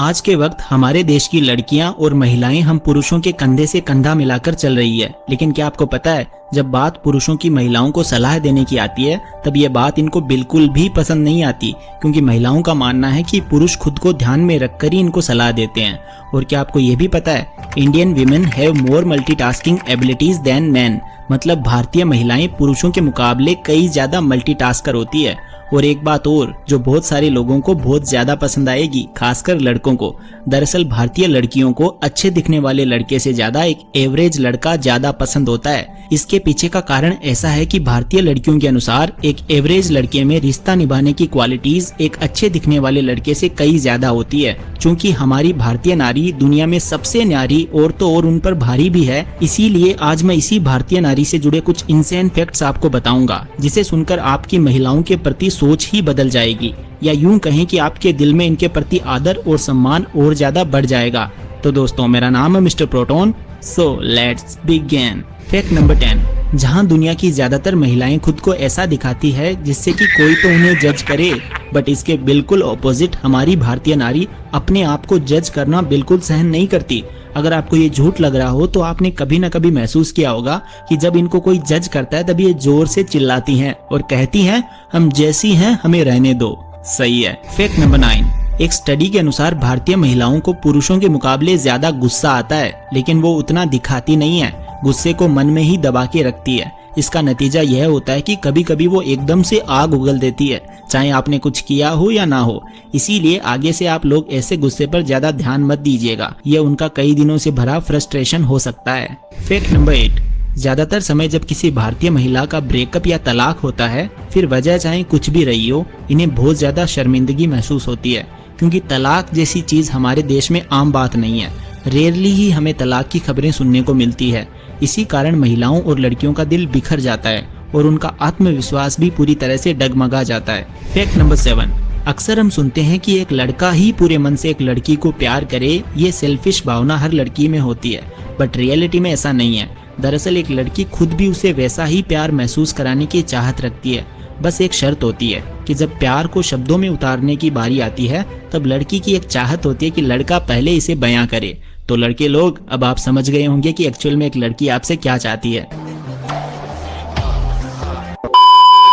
आज के वक्त हमारे देश की लड़कियां और महिलाएं हम पुरुषों के कंधे से कंधा मिलाकर चल रही है, लेकिन क्या आपको पता है जब बात पुरुषों की महिलाओं को सलाह देने की आती है तब ये बात इनको बिल्कुल भी पसंद नहीं आती, क्योंकि महिलाओं का मानना है कि पुरुष खुद को ध्यान में रखकर ही इनको सलाह देते हैं। और क्या आपको ये भी पता है Indian women have more multitasking abilities than man, मतलब भारतीय महिलाएं पुरुषों के मुकाबले कई ज्यादा मल्टीटास्कर होती है। और एक बात और जो बहुत सारे लोगों को बहुत ज्यादा पसंद आएगी, खासकर लड़कों को, दरअसल भारतीय लड़कियों को अच्छे दिखने वाले लड़के से ज्यादा एक एवरेज लड़का ज्यादा पसंद होता है। इसके पीछे का कारण ऐसा है कि भारतीय लड़कियों के अनुसार एक एवरेज लड़के में रिश्ता निभाने की क्वालिटीज एक अच्छे दिखने वाले लड़के से कई ज्यादा होती है। चूँकि हमारी भारतीय नारी दुनिया में सबसे न्यारी और तो और उन पर भारी भी है, इसीलिए आज मैं इसी भारतीय नारी से जुड़े कुछ इनसेन फैक्ट्स आपको बताऊंगा, जिसे सुनकर आपकी महिलाओं के प्रति सोच ही बदल जाएगी, या यूं कहें कि आपके दिल में इनके प्रति आदर और सम्मान और ज्यादा बढ़ जाएगा। तो दोस्तों, मेरा नाम है mister proton, so let's begin. Fact number 10, जहां दुनिया की ज्यादातर महिलाएं खुद को ऐसा दिखाती है जिससे कि कोई तो उन्हें जज करे, बट इसके बिल्कुल ऑपोजिट हमारी भारतीय नारी अपने आप को जज करना बिल्कुल सहन नहीं करती। अगर आपको ये झूठ लग रहा हो तो आपने कभी न कभी महसूस किया होगा कि जब इनको कोई जज करता है तब ये जोर से चिल्लाती हैं और कहती हैं हम जैसी हैं हमें रहने दो। सही है। फैक्ट नंबर 9, एक स्टडी के अनुसार भारतीय महिलाओं को पुरुषों के मुकाबले ज्यादा गुस्सा आता है, लेकिन वो उतना दिखाती नहीं है, गुस्से को मन में ही दबा के रखती है। इसका नतीजा यह होता है कि कभी कभी वो एकदम से आग उगल देती है, चाहे आपने कुछ किया हो या ना हो। इसीलिए आगे से आप लोग ऐसे गुस्से पर ज्यादा ध्यान मत दीजिएगा, ये उनका कई दिनों से भरा फ्रस्ट्रेशन हो सकता है। फैक्ट नंबर 8, ज्यादातर समय जब किसी भारतीय महिला का ब्रेकअप या तलाक होता है, फिर वजह चाहे कुछ भी रही हो, इन्हें बहुत ज्यादा शर्मिंदगी महसूस होती है, क्योंकि तलाक जैसी चीज हमारे देश में आम बात नहीं है। रेयरली ही हमें तलाक की खबरें सुनने को मिलती है। इसी कारण महिलाओं और लड़कियों का दिल बिखर जाता है और उनका आत्मविश्वास भी पूरी तरह से डगमगा जाता है। फैक्ट नंबर 7, अक्सर हम सुनते हैं कि एक लड़का ही पूरे मन से एक लड़की को प्यार करे, ये सेल्फिश भावना हर लड़की में होती है, बट रियलिटी में ऐसा नहीं है। दरअसल एक लड़की खुद भी उसे वैसा ही प्यार महसूस कराने की चाहत रखती है। बस एक शर्त होती है कि जब प्यार को शब्दों में उतारने की बारी आती है तब लड़की की एक चाहत होती है कि लड़का पहले इसे बयां करे। तो लड़के लोग, अब आप समझ गए होंगे कि एक्चुअल में एक लड़की आपसे क्या चाहती है।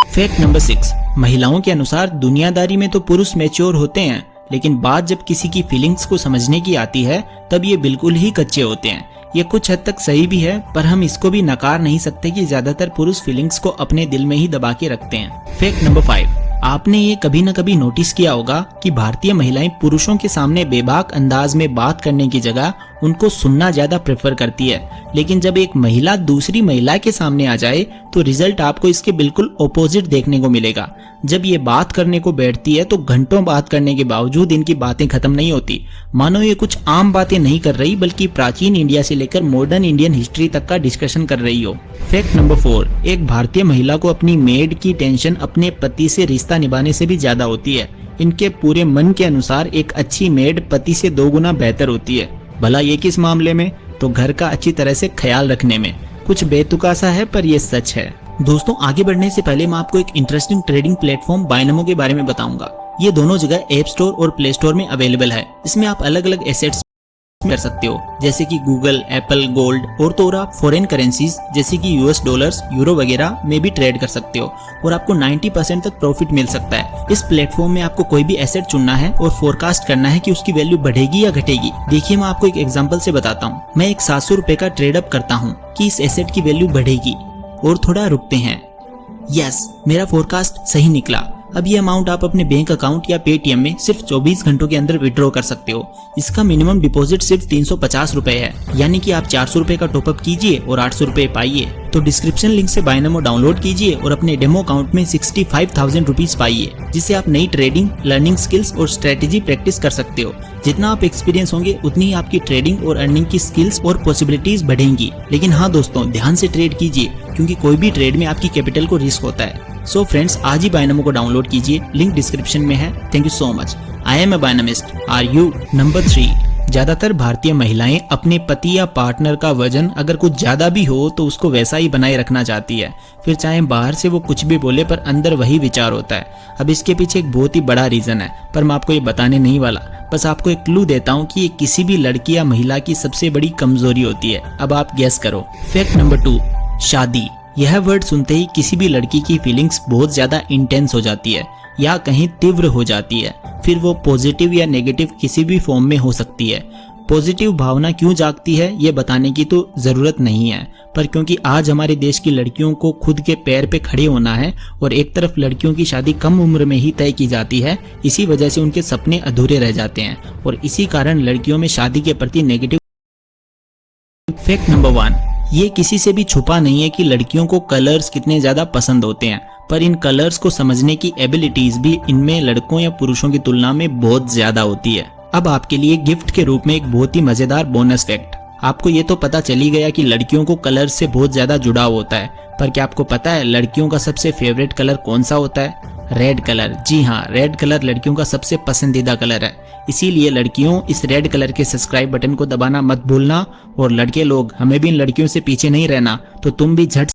फैक्ट नंबर 6, महिलाओं के अनुसार दुनियादारी में तो पुरुष मैच्योर होते हैं, लेकिन बात जब किसी की फीलिंग्स को समझने की आती है तब ये बिल्कुल ही कच्चे होते हैं। ये कुछ हद तक सही भी है, पर हम इसको भी नकार नहीं सकते कि ज्यादातर पुरुष फीलिंग्स को अपने दिल में ही दबा के रखते हैं। फैक्ट नंबर 5, आपने ये कभी न कभी नोटिस किया होगा कि भारतीय महिलाएं पुरुषों के सामने बेबाक अंदाज में बात करने की जगह उनको सुनना ज्यादा प्रेफर करती है, लेकिन जब एक महिला दूसरी महिला के सामने आ जाए तो रिजल्ट आपको इसके बिल्कुल ऑपोजिट देखने को मिलेगा। जब ये बात करने को बैठती है तो घंटों बात करने के बावजूद इनकी बातें खत्म नहीं होती, मानो ये कुछ आम बातें नहीं कर रही बल्कि प्राचीन इंडिया से लेकर मॉडर्न इंडियन हिस्ट्री तक का डिस्कशन कर रही हो। फैक्ट नंबर 4, एक भारतीय महिला को अपनी मेड की टेंशन अपने पति से रिश्ता निभाने से भी ज्यादा होती है। इनके पूरे मन के अनुसार एक अच्छी मेड पति से 2 गुना बेहतर होती है। भला ये किस मामले में? तो घर का अच्छी तरह से ख्याल रखने में। कुछ बेतुका सा है पर ये सच है। दोस्तों, आगे बढ़ने से पहले मैं आपको एक इंटरेस्टिंग ट्रेडिंग प्लेटफॉर्म बायनमो के बारे में बताऊंगा। ये दोनों जगह ऐप स्टोर और प्ले स्टोर में अवेलेबल है। इसमें आप अलग अलग एसेट्स कर सकते हो, जैसे कि गूगल, एप्पल, गोल्ड, और तो और आप फॉरेन करेंसीज जैसे कि यूएस डॉलर्स, यूरो वगैरह में भी ट्रेड कर सकते हो और आपको 90% तक प्रॉफिट मिल सकता है। इस प्लेटफॉर्म में आपको कोई भी एसेट चुनना है और फोरकास्ट करना है कि उसकी वैल्यू बढ़ेगी या घटेगी। देखिए, मैं आपको एक एग्जांपल से बताता हूँ। मैं एक 700 रुपए का ट्रेड अप करता हूँ कि इस एसेट की वैल्यू बढ़ेगी, और थोड़ा रुकते हैं। यस, मेरा फोरकास्ट सही निकला। अब ये अमाउंट आप अपने बैंक अकाउंट या पेटीएम में सिर्फ 24 घंटों के अंदर विड्रॉ कर सकते हो। इसका मिनिमम डिपॉजिट सिर्फ 350 रुपए है, यानी कि आप 400 रुपए का टॉपअप कीजिए और 800 रुपए पाइए। तो डिस्क्रिप्शन लिंक से बायनमो डाउनलोड कीजिए और अपने डेमो अकाउंट में 65,000 रुपीज पाइए, जिससे आप नई ट्रेडिंग, लर्निंग स्किल्स और स्ट्रेटेजी प्रैक्टिस कर सकते हो। जितना आप एक्सपीरियंस होंगे उतनी ही आपकी ट्रेडिंग और अर्निंग की स्किल्स और पॉसिबिलिटीज बढ़ेंगी। लेकिन हाँ दोस्तों, ध्यान से ट्रेड कीजिए, क्योंकि कोई भी ट्रेड में आपकी कैपिटल को रिस्क होता है। सो फ्रेंड्स, आज ही बायनमो को डाउनलोड कीजिए, लिंक डिस्क्रिप्शन में है। Thank you so much. I am a bionomist, are you? Number 3, ज्यादातर भारतीय महिलाएं अपने पति या पार्टनर का वजन अगर कुछ ज्यादा भी हो तो उसको वैसा ही बनाए रखना चाहती है, फिर चाहे बाहर से वो कुछ भी बोले पर अंदर वही विचार होता है। अब इसके पीछे एक बहुत ही बड़ा रीजन है, पर मैं आपको ये बताने नहीं वाला, बस आपको एक क्लू देता हूँ कि ये किसी भी लड़की या महिला की सबसे बड़ी कमजोरी होती है। अब आप गेस करो। फैक्ट नंबर 2, शादी। यह वर्ड सुनते ही किसी भी लड़की की फीलिंग्स बहुत ज्यादा इंटेंस हो जाती है या कहीं तीव्र हो जाती है, फिर वो पॉजिटिव या नेगेटिव किसी भी फॉर्म में हो सकती है। पॉजिटिव भावना क्यों जागती है ये बताने की तो जरूरत नहीं है, पर क्योंकि आज हमारे देश की लड़कियों को खुद के पैर पे खड़े होना है और एक तरफ लड़कियों की शादी कम उम्र में ही तय की जाती है, इसी वजह से उनके सपने अधूरे रह जाते हैं और इसी कारण लड़कियों में शादी के प्रति नेगेटिव। फैक्ट नंबर 1, ये किसी से भी छुपा नहीं है कि लड़कियों को कलर्स कितने ज्यादा पसंद होते हैं, पर इन कलर्स को समझने की एबिलिटीज भी इनमें लड़कों या पुरुषों की तुलना में बहुत ज्यादा होती है। अब आपके लिए गिफ्ट के रूप में एक बहुत ही मजेदार बोनस फैक्ट। आपको ये तो पता चली गया कि लड़कियों को कलर से बहुत ज्यादा जुड़ाव होता है, पर क्या आपको पता है लड़कियों का सबसे फेवरेट कलर कौन सा होता है? Red colour. जी हाँ, रेड कलर लड़कियों का सबसे पसंदीदा कलर है। इसीलिए लड़कियों, इस रेड कलर के सब्सक्राइब बटन को दबाना मत भूलना, और लड़के लोग, हमें भी इन लड़कियों से पीछे नहीं रहना, तो तुम भी झट